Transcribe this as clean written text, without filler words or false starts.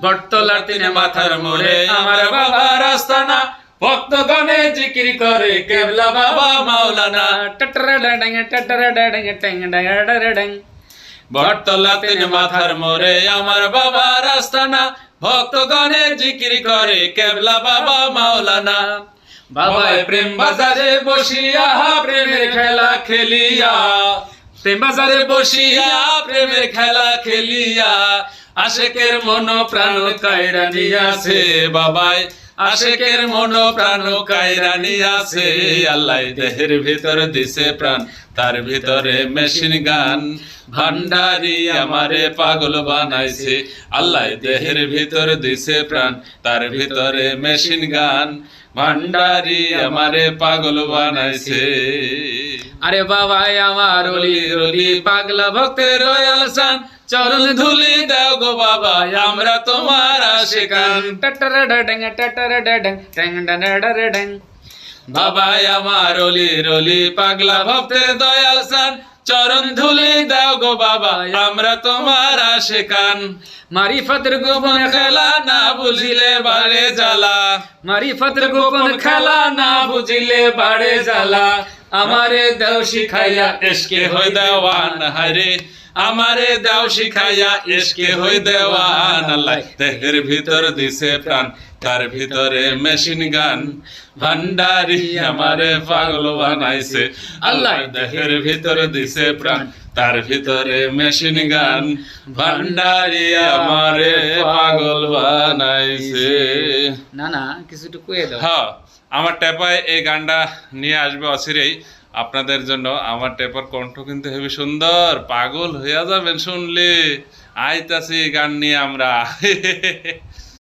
বটতলার তিনে মাথার মোড়ে আমার বাবার আস্তানা, ভক্তগণে জিকির করে কেবলা বাবা মাওলানা। বটতলা তিনে মাথার মোড়ে আমার বাবার আস্তানা, ভক্তগণে জিকির করে কেবলা বাবা মাওলানা। বাবায় প্রেম বাজারে বসিয়া প্রেমের খেলা খেলিয়া, প্রেম বাজারে বসিয়া প্রেমের খেলা খেলিয়া, আশেকের মন প্রাণ কায়রা নিয়াছে বাবায়, আশেকের মন প্রাণ কায়রা নিয়াছে। আল্লাহ দেহের ভিতর দিছে প্রাণ, তার ভিতরে মেশিন গান, ভান্ডারি আমারে পাগল বানাইছে। আল্লাহ দেহের ভিতর দিছে প্রাণ, তার ভিতরে মেশিন গান, ভান্ডারি আমারে পাগল বানাইছে। আরে বাবা আমার রলি রলি পাগলা ভক্তের রয়াল সান, চরণ ধুলি দাও গো বাবা আমরা তোমার আশিকান। বাবা আমার রলি রলি পাগলা ভক্তের দয়াল সান, চরণ ধুলি দাও গো বাবা আমরা তোমার আশিকান। মারিফতের গোপন খেলা না বুঝিলে বাড়ে জ্বালা, মারিফতের গোপন খেলা না বুঝিলে বাড়ে জ্বালা। আমারে দাও শিখাইয়া ইশকে হই দেওয়ান, হায়রে আমারে দাও শিখাইয়া ইশকে হই দেওয়ান। আল্লাহ দেহের ভিতর দিছে প্রাণ, তার ভিতরে মেশিন গান, ভান্ডারি আমারে পাগল বানাইছে। আল্লাহ দেহের ভিতর দিছে প্রাণ, তার ভিতরে মেশিন গান, ভান্ডারি আমারে পাগল বানাইছে। না না কিছুটা কয়ে দাও। হ্যাঁ, আমার টেপায় এই গানটা নিয়ে আসবে অচিরেই আপনাদের জন্য। আমার টেপার কণ্ঠ কিন্তু হেবি সুন্দর, পাগল হইয়া যাবেন শুনলে। আইতাছি গান নিয়ে আমরা।